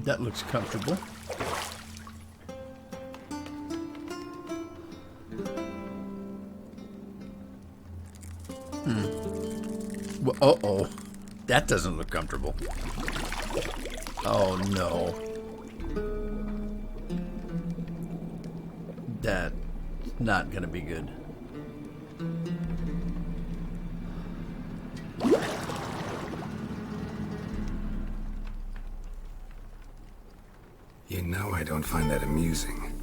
That looks comfortable. Well, uh-oh. That doesn't look comfortable. Oh, no. That's not going to be good. You know I don't find that amusing.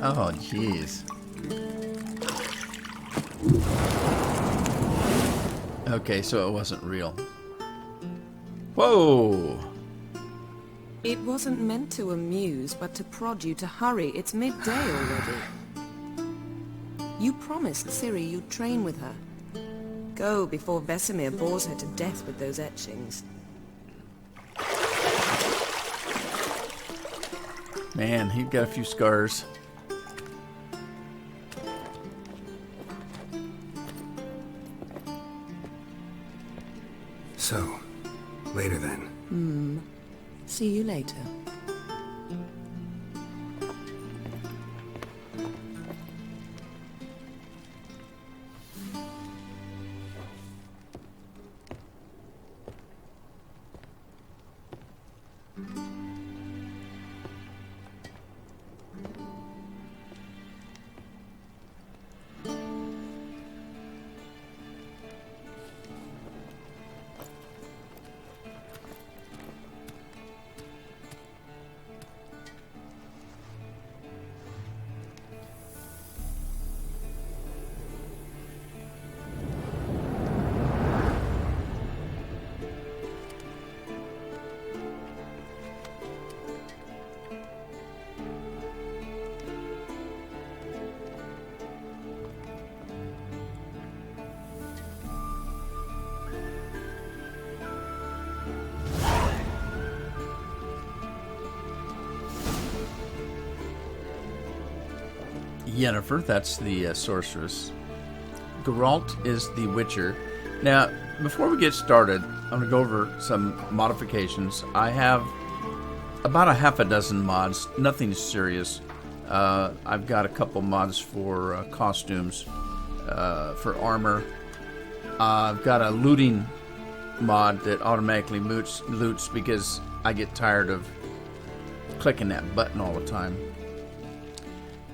Oh, jeez. Okay, so it wasn't real. Whoa! It wasn't meant to amuse, but to prod you to hurry. It's midday already. You promised Ciri you'd train with her. Go before Vesemir bores her to death with those etchings. Man, he's got a few scars. So, later then. See you later. Yennefer, that's the sorceress. Geralt is the Witcher. Now, before we get started, I'm going to go over some modifications. I have about a half a dozen mods, nothing serious. I've got a couple mods for costumes, for armor. I've got a looting mod that automatically loots because I get tired of clicking that button all the time.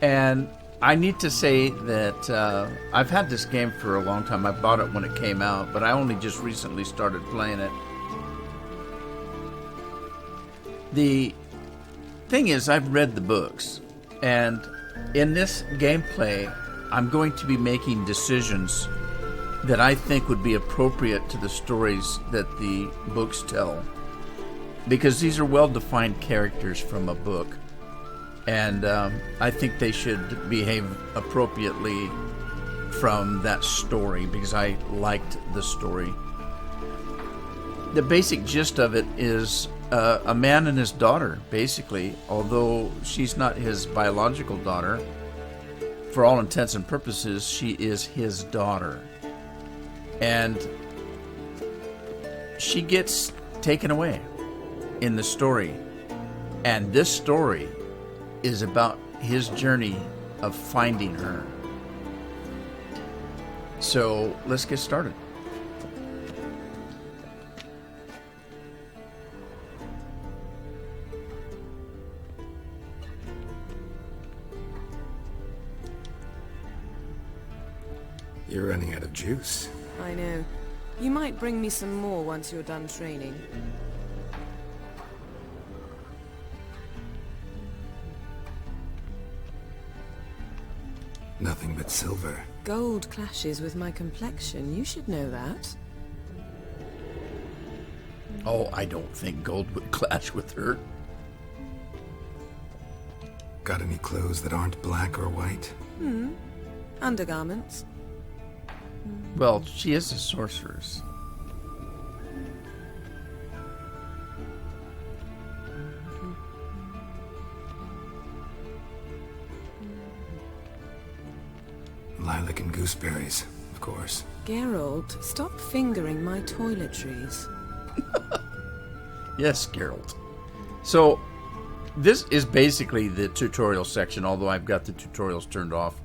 And I need to say that I've had this game for a long time. I bought it when it came out, but I only just recently started playing it. The thing is, I've read the books, and in this gameplay, I'm going to be making decisions that I think would be appropriate to the stories that the books tell, because these are well-defined characters from a book. And I think they should behave appropriately from that story because I liked the story. The basic gist of it is a man and his daughter, basically, although she's not his biological daughter. For all intents and purposes, she is his daughter. And she gets taken away in the story. And this story is about his journey of finding her. So let's get started. You're running out of juice. I know. You might bring me some more once you're done training. Nothing but silver. Gold clashes with my complexion. You should know that. Oh, I don't think gold would clash with her. Got any clothes that aren't black or white? Undergarments. Well, she is a sorceress. Lilac and Gooseberries, of course. Geralt, stop fingering my toiletries. Yes, Geralt. So, this is basically the tutorial section, although I've got the tutorials turned off.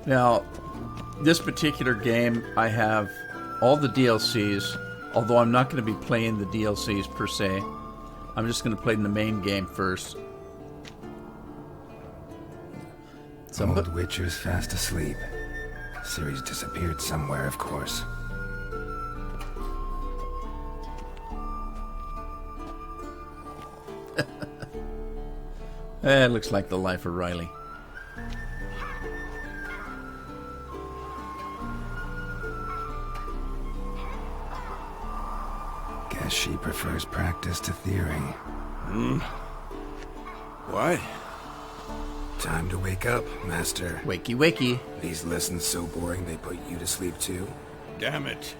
Now, this particular game, I have all the DLCs, although I'm not going to be playing the DLCs per se. I'm just going to play in the main game first. Old Witcher's fast asleep. Ciri's disappeared somewhere, of course. It looks like the life of Riley. Guess she prefers practice to theory. What? Time to wake up, Master. Wakey, wakey. These lessons so boring they put you to sleep too? Damn it.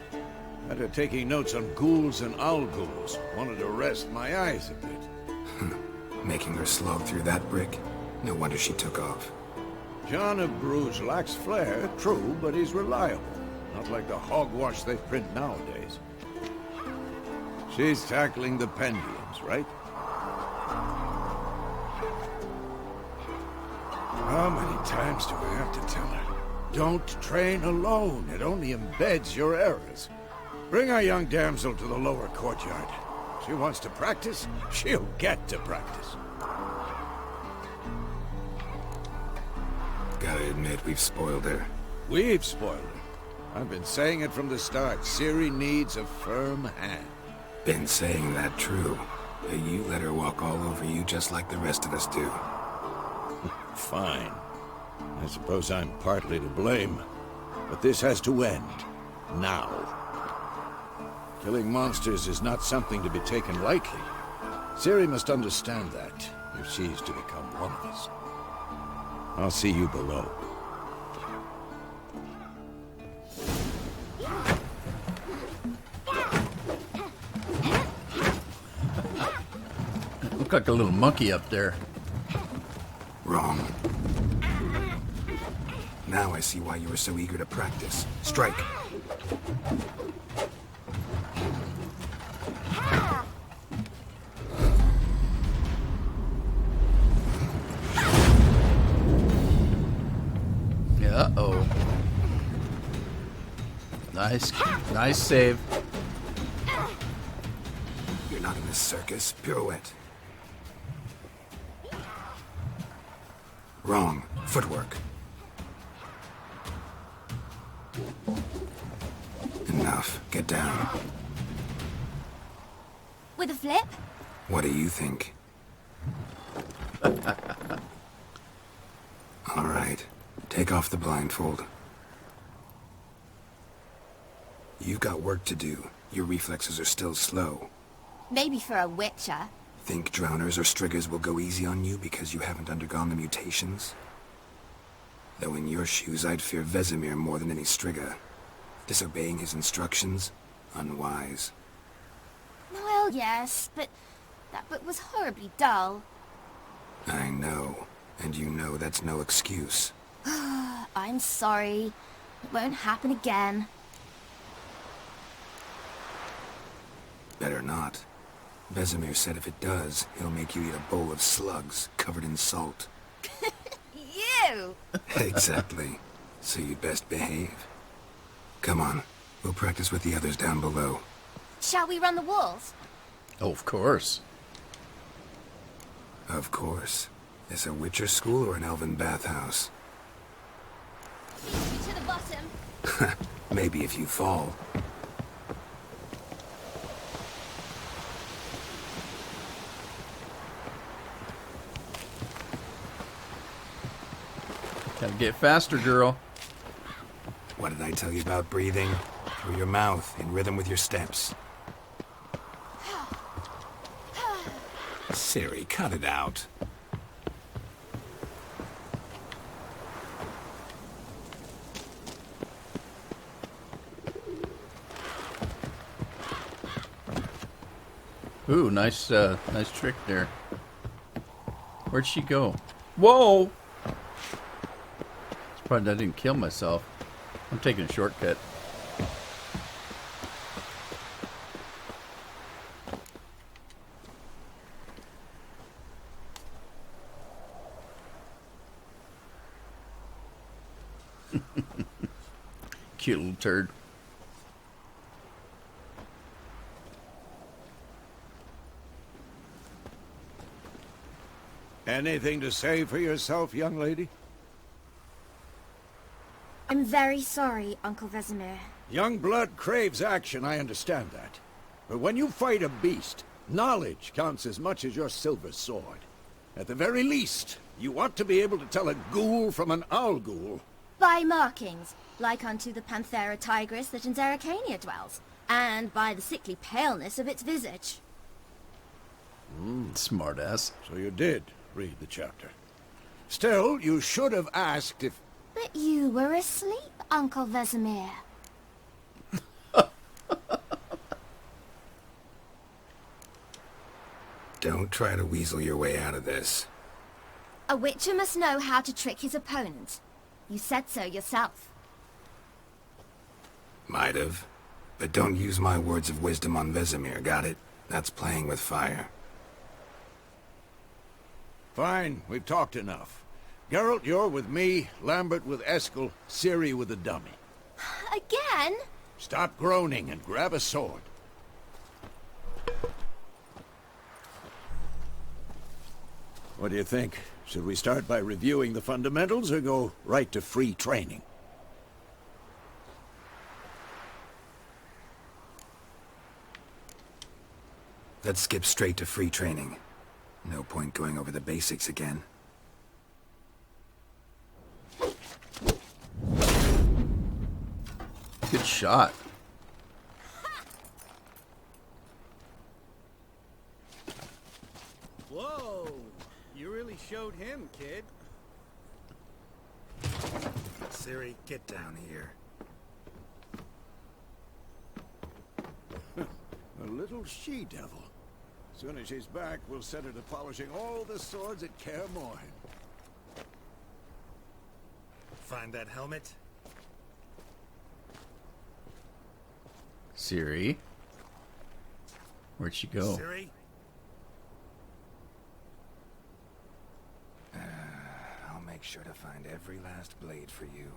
After taking notes on ghouls and owl ghouls, wanted to rest my eyes a bit. Making her slog through that brick? No wonder she took off. John of Bruges lacks flair, true, but he's reliable. Not like the hogwash they print nowadays. She's tackling the pendulums, right? How many times do I have to tell her? Don't train alone. It only embeds your errors. Bring our young damsel to the lower courtyard. She wants to practice, she'll get to practice. Gotta admit, we've spoiled her. We've spoiled her. I've been saying it from the start. Ciri needs a firm hand. Been saying that true. But you let her walk all over you just like the rest of us do. Fine. I suppose I'm partly to blame. But this has to end. Now. Killing monsters is not something to be taken lightly. Ciri must understand that, if she's to become one of us. I'll see you below. Look like a little monkey up there. Wrong. Now I see why you were so eager to practice. Strike. Uh-oh. Nice save. You're not in this circus. Pirouette. Wrong. Footwork. Enough. Get down. With a flip? What do you think? All right. Take off the blindfold. You've got work to do. Your reflexes are still slow. Maybe for a witcher. Think drowners or striggers will go easy on you because you haven't undergone the mutations? Though in your shoes, I'd fear Vesemir more than any strigger. Disobeying his instructions? Unwise. Well, yes, but that book was horribly dull. I know. And you know that's no excuse. I'm sorry. It won't happen again. Better not. Vesemir said if it does, he'll make you eat a bowl of slugs covered in salt. You! Exactly. So you'd best behave. Come on. We'll practice with the others down below. Shall we run the walls? Oh, of course. Of course. Is a Witcher school or an elven bathhouse? To the bottom. Maybe if you fall. Gotta get faster, girl. What did I tell you about breathing? Through your mouth, in rhythm with your steps. Ciri, cut it out. Ooh, nice trick there. Where'd she go? Whoa! Surprised I didn't kill myself. I'm taking a shortcut. Cute little turd. Anything to say for yourself, young lady? I'm very sorry, Uncle Vesemir. Young blood craves action, I understand that. But when you fight a beast, knowledge counts as much as your silver sword. At the very least, you ought to be able to tell a ghoul from an owl ghoul. By markings, like unto the Panthera tigris that in Zeracania dwells, and by the sickly paleness of its visage. Smartass. So you did read the chapter. Still, you should have asked if... But you were asleep, Uncle Vesemir. Don't try to weasel your way out of this. A witcher must know how to trick his opponent. You said so yourself. Might have. But don't use my words of wisdom on Vesemir, got it? That's playing with fire. Fine, we've talked enough. Geralt, you're with me, Lambert with Eskel, Ciri with the dummy. Again? Stop groaning and grab a sword. What do you think? Should we start by reviewing the fundamentals or go right to free training? Let's skip straight to free training. No point going over the basics again. Good shot. Whoa! You really showed him, kid. Ciri, get down here. A little she-devil. Soon as she's back, we'll set her to polishing all the swords at Kaer Morhen. Find that helmet? Ciri. Where'd she go? Ciri? I'll make sure to find every last blade for you.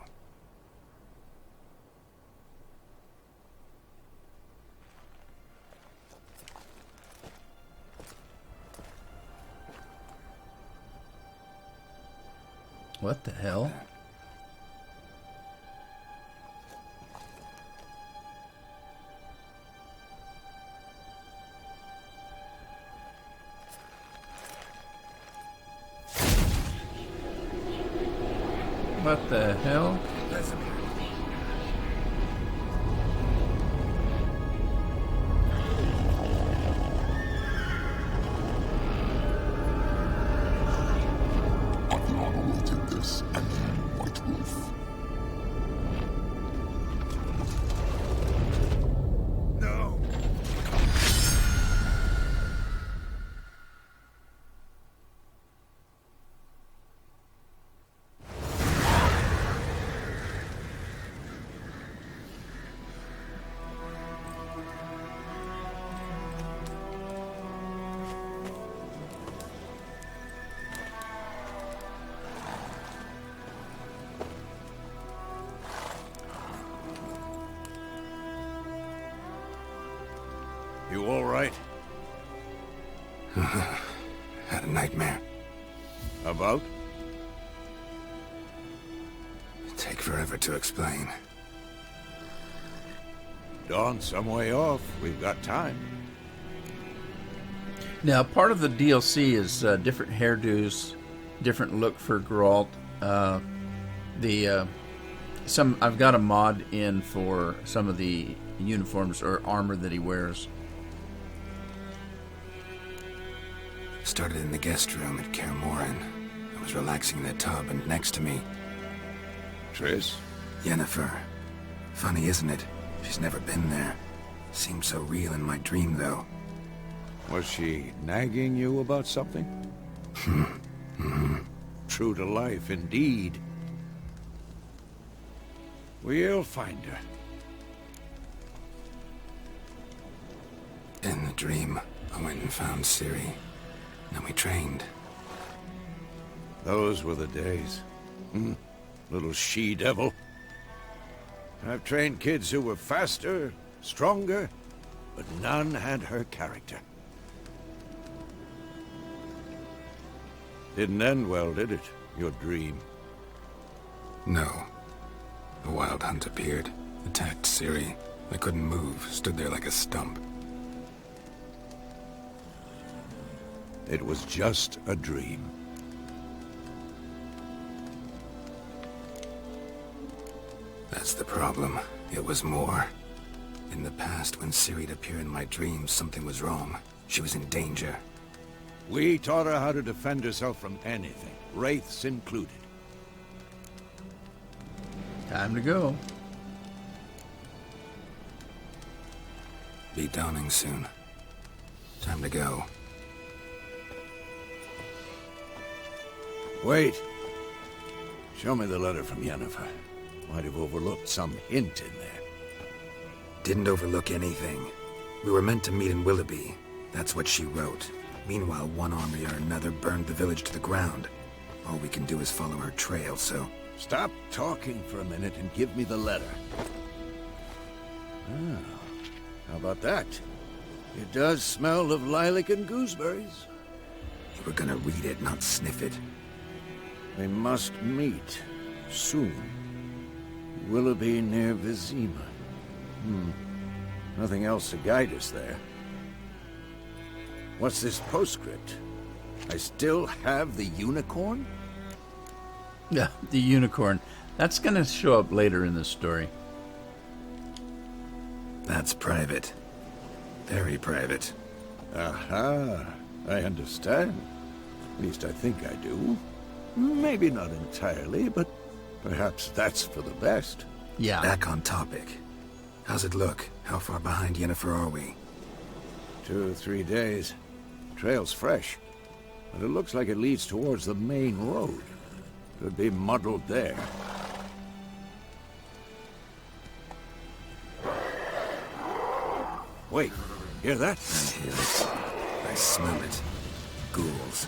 What the hell? What the hell? No! You all right? Had a nightmare. About? It'd take forever to explain. Dawn's some way off. We've got time. Now, part of the DLC is different hairdos, different look for Geralt. I've got a mod in for some of the uniforms or armor that he wears. Started in the guest room at Kaer Morhen. I was relaxing in the tub, and next to me, Triss? Yennefer. Funny, isn't it? She's never been there. Seemed so real in my dream, though. Was she nagging you about something? True to life, indeed. We'll find her. In the dream, I went and found Ciri. And we trained. Those were the days. Little she-devil. I've trained kids who were faster, stronger, but none had her character. Didn't end well, did it? Your dream? No. A wild hunt appeared, attacked Ciri. I couldn't move, stood there like a stump. It was just a dream. That's the problem. It was more. In the past, when Ciri'd appear in my dreams, something was wrong. She was in danger. We taught her how to defend herself from anything, wraiths included. Time to go. Be dawning soon. Time to go. Wait. Show me the letter from Yennefer. Might have overlooked some hint in there. Didn't overlook anything. We were meant to meet in Willoughby. That's what she wrote. Meanwhile, one army or another burned the village to the ground. All we can do is follow her trail, so... Stop talking for a minute and give me the letter. Ah, how about that? It does smell of lilac and gooseberries. You were gonna read it, not sniff it. They must meet. Soon. Willoughby near Vizima. Nothing else to guide us there. What's this postscript? I still have the unicorn? Yeah, the unicorn. That's going to show up later in the story. That's private. Very private. Aha, I understand. At least I think I do. Maybe not entirely, but perhaps that's for the best. Yeah. Back on topic. How's it look? How far behind Yennefer are we? 2 or 3 days. Trail's fresh, but it looks like it leads towards the main road. Could be muddled there. Wait, hear that? I hear it. I smell it. Ghouls.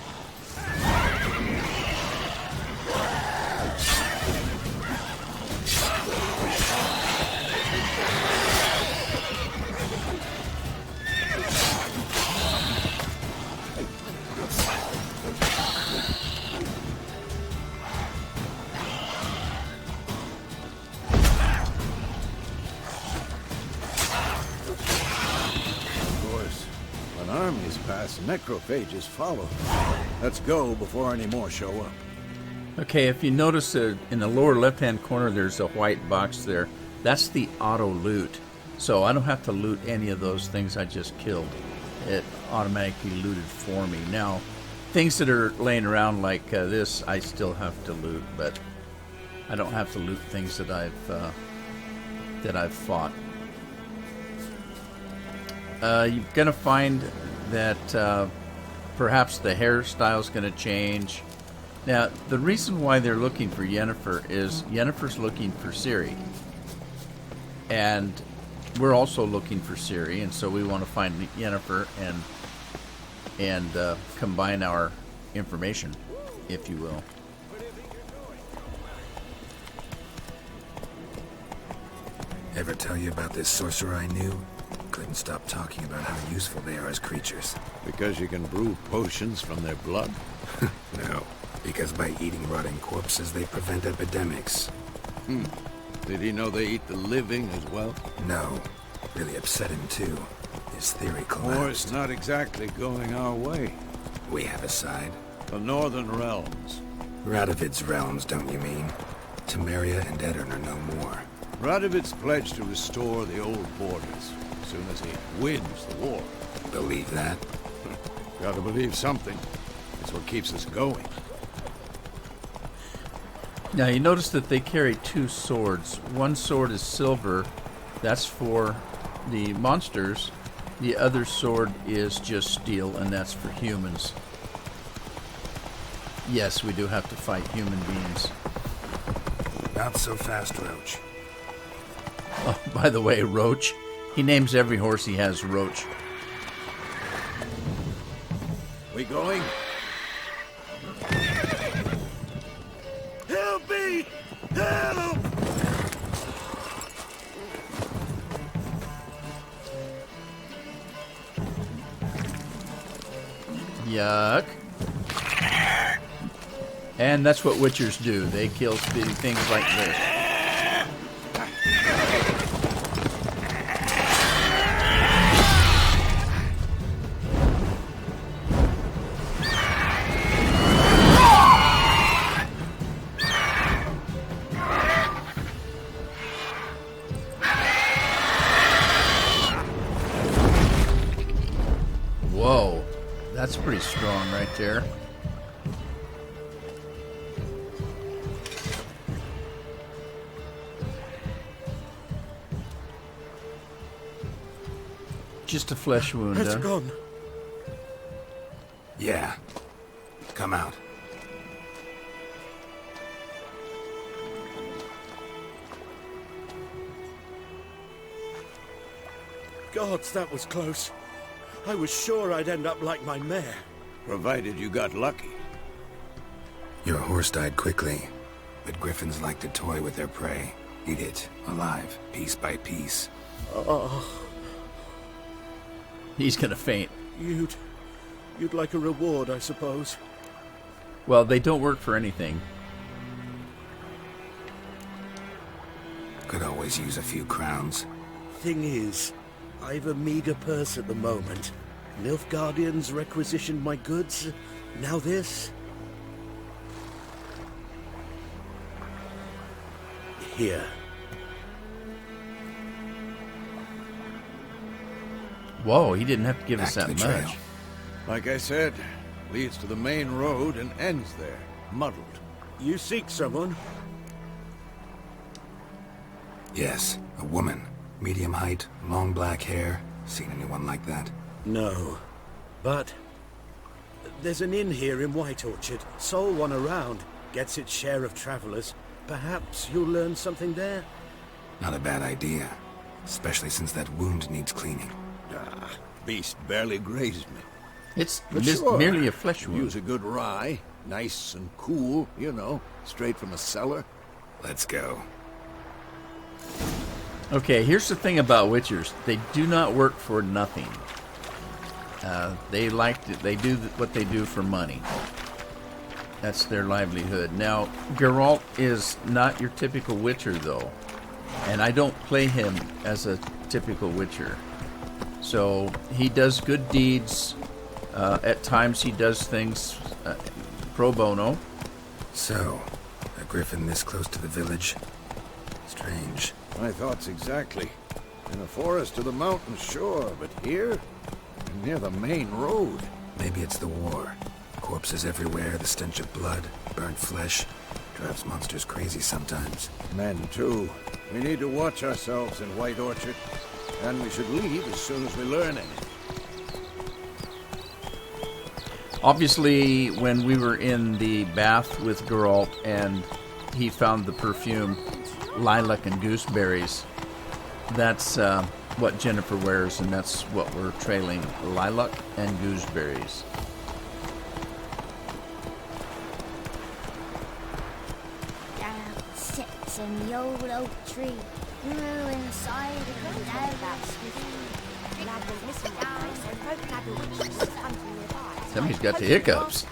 Armies pass, necrophages follow. Let's go before any more show up. Okay, if you notice in the lower left-hand corner, there's a white box there. That's the auto loot. So I don't have to loot any of those things I just killed. It automatically looted for me. Now, things that are laying around like this, I still have to loot, but I don't have to loot things that I've fought. You're going to find that perhaps the hairstyle's going to change. Now, the reason why they're looking for Yennefer is Yennefer's looking for Ciri. And we're also looking for Ciri, and so we want to find Yennefer and combine our information, if you will. Ever tell you about this sorcerer I knew? Couldn't stop talking about how useful they are as creatures. Because you can brew potions from their blood? No, because by eating rotting corpses, they prevent epidemics. Did he know they eat the living as well? No. Really upset him, too. His theory collapsed. War's not exactly going our way. We have a side. The Northern Realms. Radovid's realms, don't you mean? Temeria and Edirn are no more. Radovid's pledged to restore the old borders as soon as he wins the war. Believe that? Gotta believe something. It's what keeps us going. Now, you notice that they carry 2 swords. One sword is silver. That's for the monsters. The other sword is just steel, and that's for humans. Yes, we do have to fight human beings. Not so fast, Roach. Oh, by the way, Roach. He names every horse he has Roach. We going? Help me! Help! Yuck. And that's what witchers do. They kill spitty things like this. Whoa. That's pretty strong right there. Just a flesh wound, It's huh? gone. Yeah. Come out. Gods, that was close. I was sure I'd end up like my mare. Provided you got lucky. Your horse died quickly, but griffins like to toy with their prey. Eat it, alive, piece by piece. Oh, He's gonna faint. you'd like a reward, I suppose. Well, they don't work for anything. Could always use a few crowns. Thing is, I've a meager purse at the moment. Nilfgaardians requisitioned my goods. Now this. Here. Whoa, he didn't have to give Back us to that the much. trail. Like I said, leads to the main road and ends there, muddled. You seek someone? Yes, a woman. Medium height, long black hair. Seen anyone like that? No. But there's an inn here in White Orchard. Sole one around. Gets its share of travelers. Perhaps you'll learn something there? Not a bad idea. Especially since that wound needs cleaning. Ah, beast barely grazed me. It's But sure, merely a flesh wound. use a good rye, nice and cool, you know, straight from a cellar. Let's go. Okay, here's the thing about witchers. They do not work for nothing. They do what they do for money. That's their livelihood. Now, Geralt is not your typical witcher, though. And I don't play him as a typical witcher. So, he does good deeds. At times, he does things pro bono. So, a griffin this close to the village? Strange. My thoughts exactly. In the forest or the mountains, sure, but here? Near the main road. Maybe it's the war. Corpses everywhere, the stench of blood, burnt flesh. Drives monsters crazy sometimes. Men, too. We need to watch ourselves in White Orchard. And we should leave as soon as we learn anything. Obviously, when we were in the bath with Geralt and he found the perfume Lilac and Gooseberries, that's what Jennifer wears, and that's what we're trailing, Lilac and Gooseberries. Down sits in the old oak tree, grew inside of the Somebody's got the hiccups.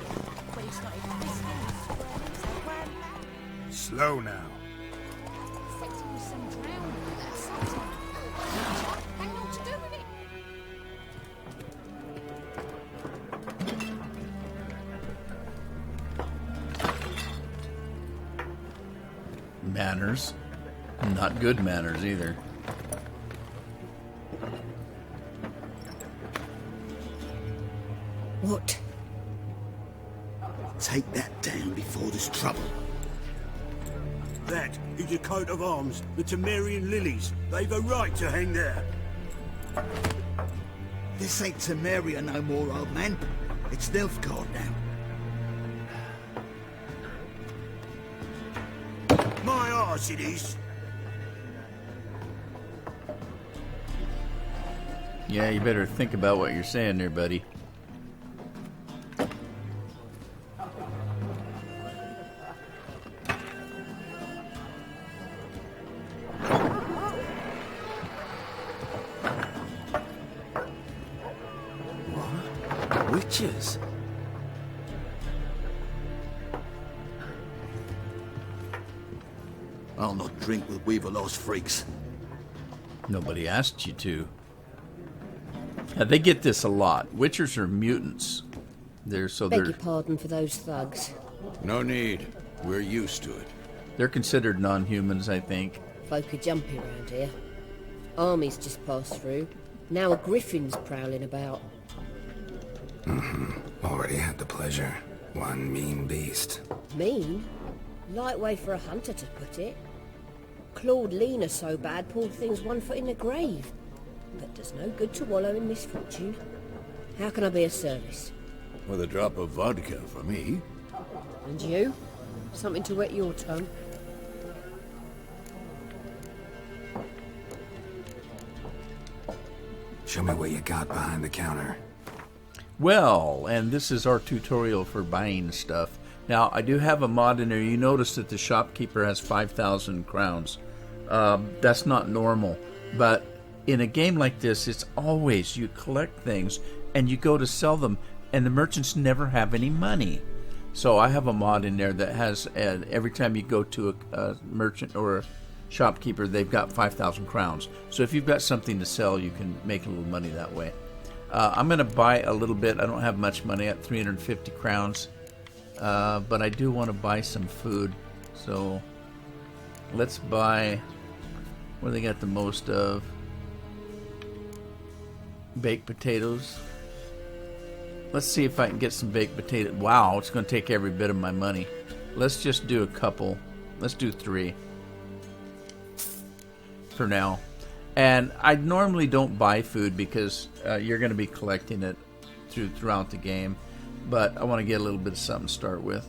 Slow now. Manners. Not good manners either. What? Take that down before there's trouble. That is a coat of arms, the Temerian lilies. They've a right to hang there. This ain't Temeria no more, old man. It's Nilfgaard now. My arse it is. Yeah, you better think about what you're saying there, buddy. What? Witches? I'll not drink with Weaverlaw's freaks. Nobody asked you to. Yeah, they get this a lot. Witchers are mutants. Beg your pardon for those thugs. No need. We're used to it. They're considered non-humans, I think. Folk are jumpy around here. Armies just passed through. Now a griffin's prowling about. Already had the pleasure. One mean beast. Mean? Light way for a hunter to put it. Clawed Lena so bad, pulled things 1 foot in the grave. But does no good to wallow in misfortune. How can I be of service? With a drop of vodka for me. And you? Something to wet your tongue? Show me what you got behind the counter. Well, and this is our tutorial for buying stuff. Now, I do have a mod in there. You notice that the shopkeeper has 5,000 crowns. That's not normal. But in a game like this, it's always you collect things and you go to sell them, and the merchants never have any money. So I have a mod in there that has, every time you go to a merchant or a shopkeeper, they've got 5,000 crowns. So if you've got something to sell, you can make a little money that way. I'm going to buy a little bit. I don't have much money at 350 crowns. But I do want to buy some food. So let's buy, what do they got the most of? Baked potatoes. Let's see if I can get some baked potatoes. Wow, it's going to take every bit of my money. Let's just do a couple. Let's do 3 for now. And I normally don't buy food because you're going to be collecting it throughout the game. But I want to get a little bit of something to start with.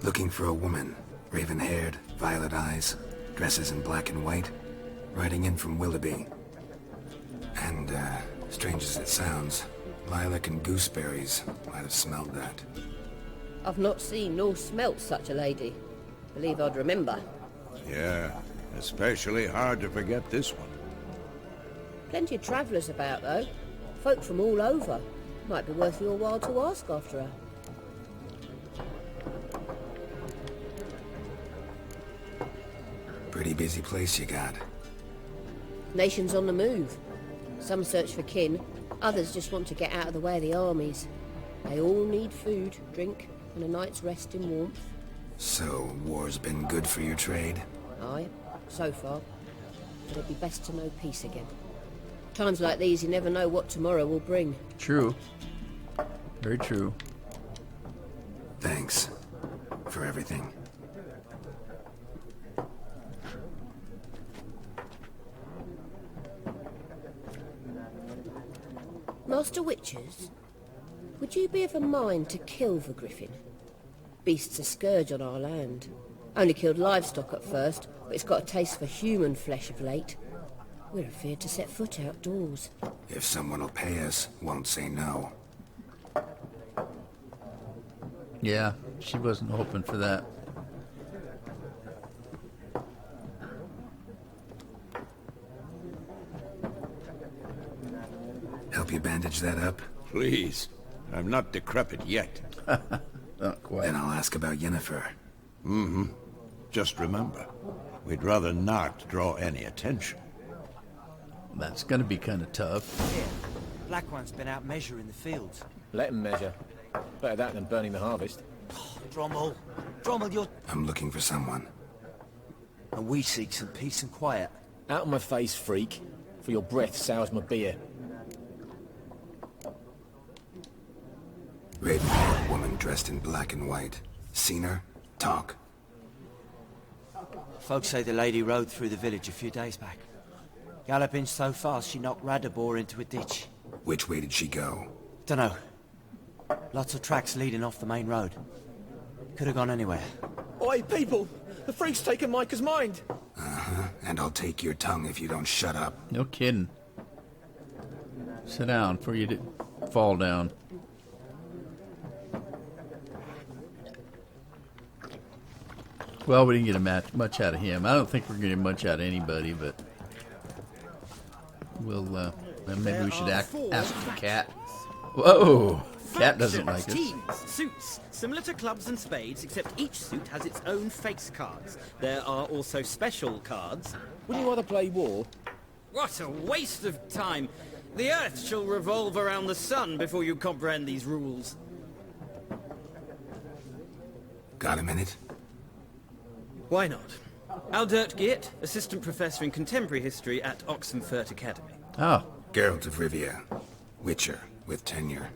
Looking for a woman. Raven-haired, violet eyes, dresses in black and white. Riding in from Willoughby. And, strange as it sounds, Lilac and Gooseberries might have smelled that. I've not seen nor smelt such a lady. Believe I'd remember. Yeah, especially hard to forget this one. Plenty of travellers about, though. Folk from all over. Might be worth your while to ask after her. Pretty busy place you got. Nations on the move. Some search for kin, others just want to get out of the way of the armies. They all need food, drink, and a night's rest in warmth. So, war's been good for your trade? Aye, so far. But it'd be best to know peace again. Times like these, you never know what tomorrow will bring. True. Very true. Thanks for everything. Master Witchers, would you be of a mind to kill the griffin? Beast's a scourge on our land. Only killed livestock at first, but it's got a taste for human flesh of late. We're afeard to set foot outdoors. If someone will pay us, won't say no. Yeah, she wasn't hoping for that. Help you bandage that up? Please. I'm not decrepit yet. Not quite. Then I'll ask about Yennefer. Mm-hmm. Just remember, we'd rather not draw any attention. That's going to be kind of tough. Here, Black One's been out measuring the fields. Let him measure. Better that than burning the harvest. Drommel, you're... I'm looking for someone. And we seek some peace and quiet. Out of my face, freak. For your breath sours my beer. Raven-haired woman dressed in black and white. Seen her? Talk. Folks say the lady rode through the village a few days back. Galloping so fast she knocked Radabor into a ditch. Which way did she go? Dunno. Lots of tracks leading off the main road. Could have gone anywhere. Oi, people! The freak's taken Micah's mind! Uh-huh, and I'll take your tongue if you don't shut up. No kidding. Sit down before you fall down. Well, we didn't get much out of him. I don't think we're getting much out of anybody, but we'll maybe we should ask the cat. Whoa! Cat doesn't like us. Teams, suits, similar to clubs and spades, except each suit has its own face cards. There are also special cards. Wouldn't you rather play war? What a waste of time! The Earth shall revolve around the sun before you comprehend these rules. Got a minute? Why not? Aldert Geert, Assistant Professor in Contemporary History at Oxenfurt Academy. Oh. Geralt of Rivia. Witcher, with tenure.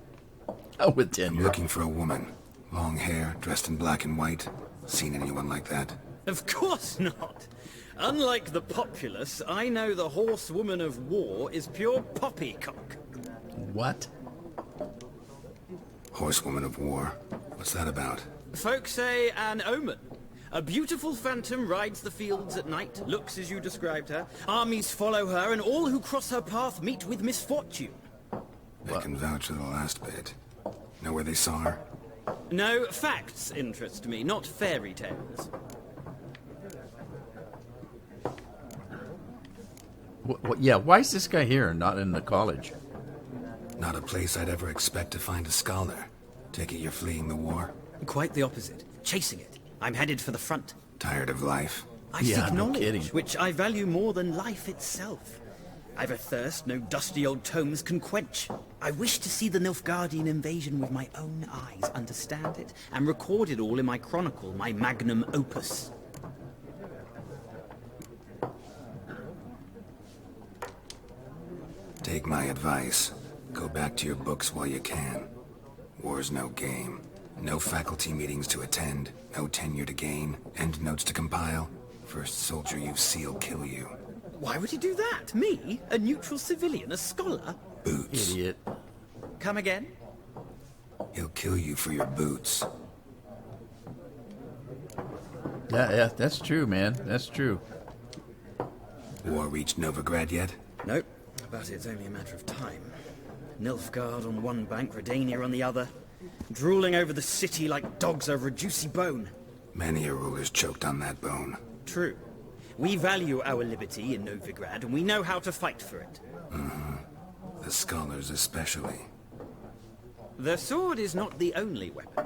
Oh, with I'm tenure. looking for a woman. Long hair, dressed in black and white. Seen anyone like that? Of course not! Unlike the populace, I know the horsewoman of war is pure poppycock. What? Horsewoman of war? What's that about? Folk say an omen. A beautiful phantom rides the fields at night, looks as you described her. Armies follow her, and all who cross her path meet with misfortune. I can vouch for the last bit. Know where they saw her? No, facts interest me, not fairy tales. Yeah, why is this guy here and not in the college? Not a place I'd ever expect to find a scholar. Take it you're fleeing the war? Quite the opposite. Chasing it. I'm headed for the front. Tired of life? I Yeah, seek no knowledge, kidding. which I value more than life itself. I've a thirst no dusty old tomes can quench. I wish to see the Nilfgaardian invasion with my own eyes, understand it, and record it all in my chronicle, my magnum opus. Take my advice. Go back to your books while you can. War's no game. No faculty meetings to attend, no tenure to gain, end notes to compile. First soldier you see will kill you. Why would he do that? Me? A neutral civilian? A scholar? Boots. Idiot. Come again? He'll kill you for your boots. Yeah, that's true, man. That's true. War reached Novigrad yet? Nope, but it's only a matter of time. Nilfgaard on one bank, Redania on the other. Drooling over the city like dogs over a juicy bone. Many a ruler's choked on that bone. True. We value our liberty in Novigrad, and we know how to fight for it. Mm-hmm. The scholars especially. The sword is not the only weapon.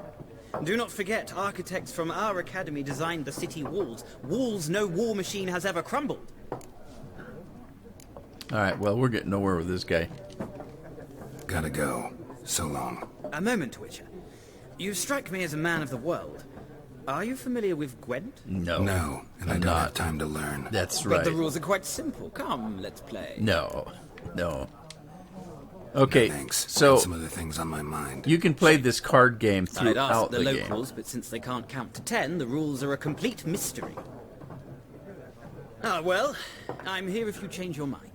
Do not forget, architects from our academy designed the city walls. Walls no war machine has ever crumbled. Alright, well, we're getting nowhere with this guy. Gotta go. So long. A moment, Witcher. You strike me as a man of the world. Are you familiar with Gwent? No. No, and I I'm don't not. have time to learn. That's But right. the rules are quite simple. Come, let's play. No. Okay, No, thanks. so Got some other things on my mind. you can play this card game I'd ask throughout the the locals, game. but since they can't count to 10, the rules are a complete mystery. Ah, well, I'm here if you change your mind.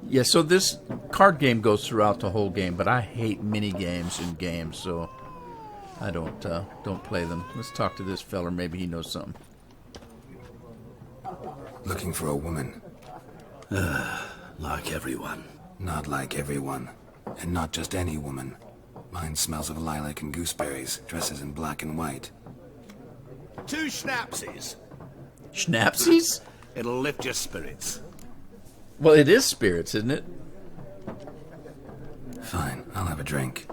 Yeah, so this card game goes throughout the whole game, but I hate mini games in games, so I don't play them. Let's talk to this feller. Maybe he knows something. Looking for a woman. Like everyone. Not like everyone. And not just any woman. Mine smells of lilac and gooseberries, dresses in black and white. 2 schnapsies. Schnapsies? It'll lift your spirits. Well, it is spirits, isn't it? Fine, I'll have a drink.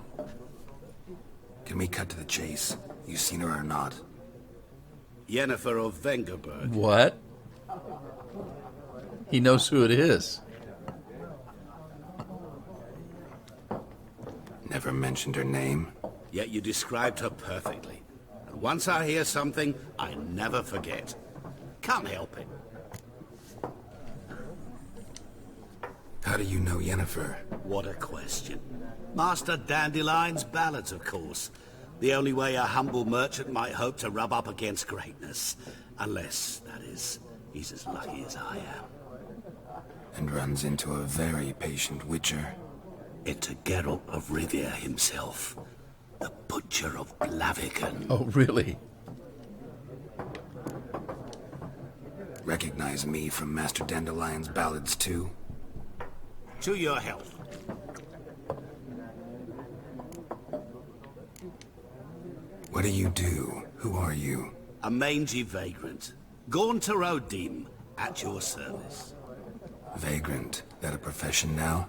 Can we cut to the chase? You seen her or not? Yennefer of Vengerberg. What? He knows who it is. Never mentioned her name. Yet you described her perfectly. And once I hear something, I never forget. Can't help it. How do you know Yennefer? What a question. Master Dandelion's ballads, of course. The only way a humble merchant might hope to rub up against greatness. Unless, that is, he's as lucky as I am. And runs into a very patient witcher. Into Geralt of Rivia himself. The Butcher of Blaviken. Oh, really? Recognize me from Master Dandelion's ballads, too? To your health. What do you do? Who are you? A mangy vagrant. Gone to Rodim, at your service. Vagrant? That a profession now?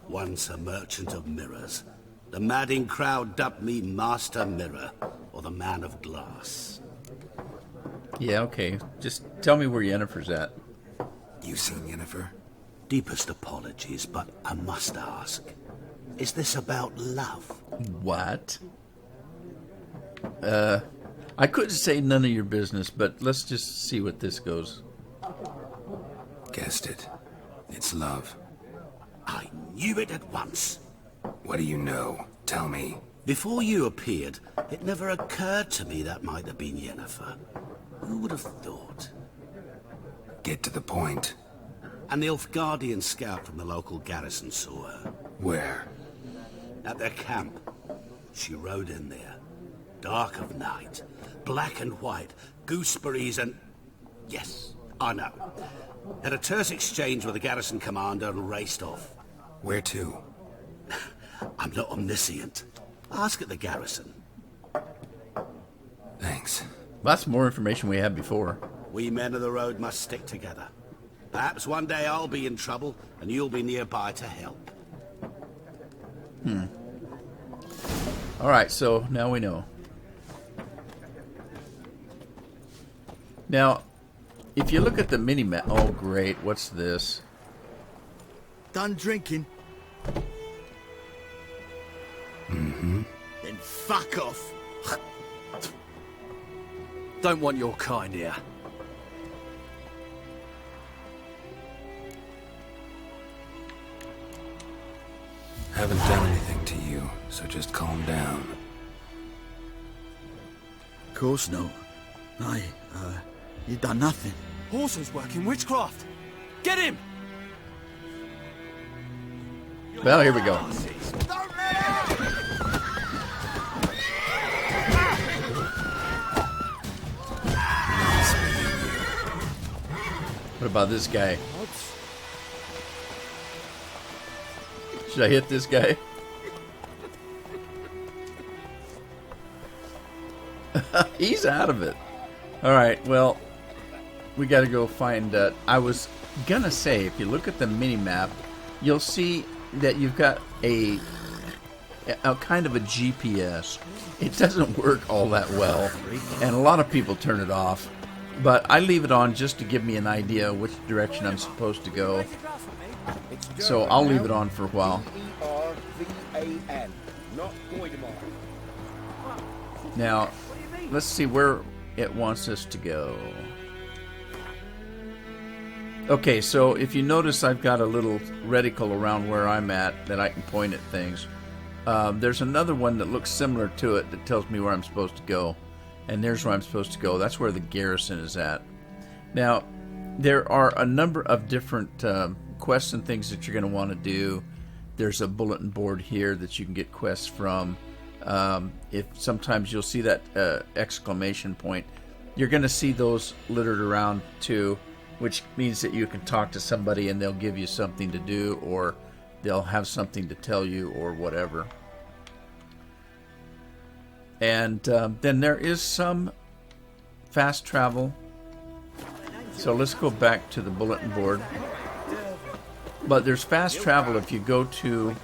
Once a merchant of mirrors. The madding crowd dubbed me Master Mirror, or the Man of Glass. Yeah, okay. Just tell me where Yennefer's at. You seen Yennefer? Deepest apologies, but I must ask. Is this about love? What? I couldn't say none of your business, but let's just see what this goes. Guessed it. It's love. I knew it at once. What do you know? Tell me. Before you appeared, it never occurred to me that might have been Yennefer. Who would have thought? Get to the point. An Nilfgaardian scout from the local garrison saw her. Where? At their camp. She rode in there. Dark of night. Black and white. Gooseberries and... Yes, I know. Had a terse exchange with the garrison commander and raced off. Where to? I'm not omniscient. Ask at the garrison. Thanks. That's more information we had before. We men of the road must stick together. Perhaps one day I'll be in trouble, and you'll be nearby to help. Alright, so now we know. Now, if you look at the mini-map... Oh, great. What's this? Done drinking? Mm-hmm. Then fuck off. Don't want your kind here. Haven't done anything to you, so just calm down. Of course not. You done nothing. Horseman's working witchcraft. Get him! Well, here we go. What about this guy? Should I hit this guy? He's out of it. Alright, well, we gotta go find... I was gonna say, if you look at the mini-map, you'll see that you've got a kind of a GPS. It doesn't work all that well, and a lot of people turn it off. But I leave it on just to give me an idea which direction I'm supposed to go. So I'll leave it on for a while. Now, let's see where it wants us to go. Okay, so if you notice, I've got a little reticle around where I'm at that I can point at things. There's another one that looks similar to it that tells me where I'm supposed to go. And there's where I'm supposed to go. That's where the garrison is at. Now, there are a number of different quests and things that you're going to want to do. There's a bulletin board here that you can get quests from. If sometimes you'll see that exclamation point, you're going to see those littered around too, which means that you can talk to somebody and they'll give you something to do, or they'll have something to tell you, or whatever. And then there is some fast travel. So let's go back to the bulletin board. But there's fast travel if you go to...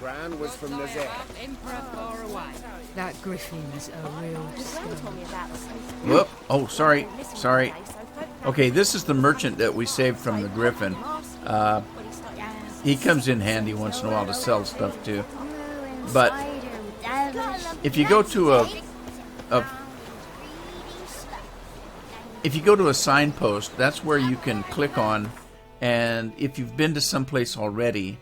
That Griffin is a real... Whoop. Oh, sorry. Sorry. Okay, this is the merchant that we saved from the Griffin. He comes in handy once in a while to sell stuff to. But if you go to if you go to a signpost, that's where you can click on, and if you've been to someplace already,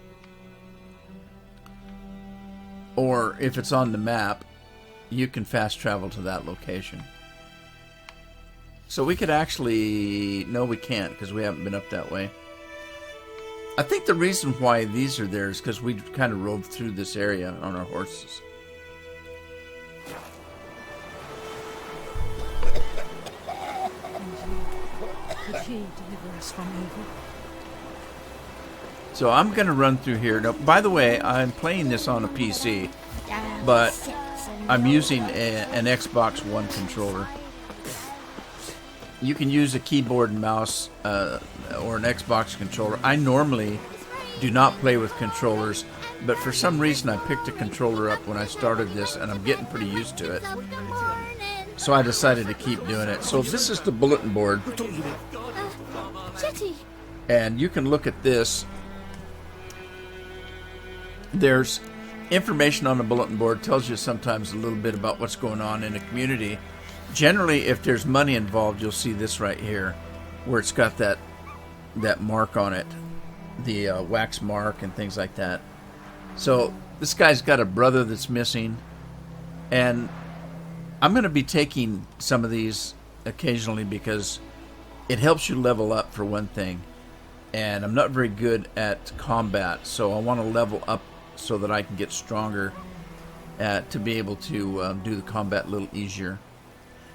or if it's on the map, you can fast travel to that location. So we could actually... No, we can't, because we haven't been up that way. I think the reason why these are there is because we kind of rode through this area on our horses. Could he deliver us from evil? So I'm going to run through here. Now, by the way, I'm playing this on a PC, but I'm using an Xbox One controller. You can use a keyboard and mouse or an Xbox controller. I normally do not play with controllers, but for some reason I picked a controller up when I started this, and I'm getting pretty used to it. So I decided to keep doing it. So this is the bulletin board. And you can look at this. There's information on the bulletin board, tells you sometimes a little bit about what's going on in a community. Generally, if there's money involved, you'll see this right here, where it's got that mark on it, the wax mark and things like that. So this guy's got a brother that's missing, and I'm going to be taking some of these occasionally because it helps you level up, for one thing. And I'm not very good at combat, so I want to level up so that I can get stronger to be able to do the combat a little easier.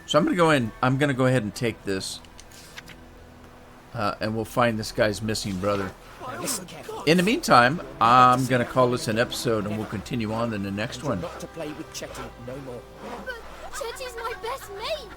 So I'm going to go in. I'm going to go ahead and take this, and we'll find this guy's missing brother. In the meantime, I'm going to call this an episode, and we'll continue on in the next one. Not to play with Chetty no more. But Chetty's my best mate.